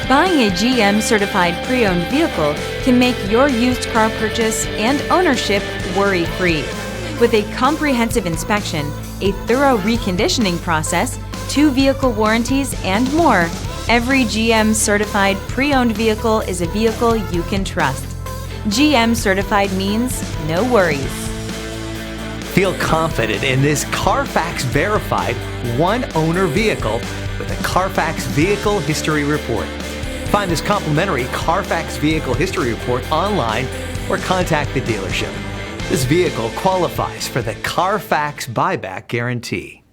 Buying a GM certified pre-owned vehicle can make your used car purchase and ownership worry-free. With a comprehensive inspection, a thorough reconditioning process, 2 vehicle warranties, and more, every GM certified pre-owned vehicle is a vehicle you can trust. GM certified means no worries. Feel confident in this Carfax verified one-owner vehicle with a Carfax Vehicle History Report. Find this complimentary Carfax Vehicle History Report online or contact the dealership. This vehicle qualifies for the Carfax Buyback Guarantee.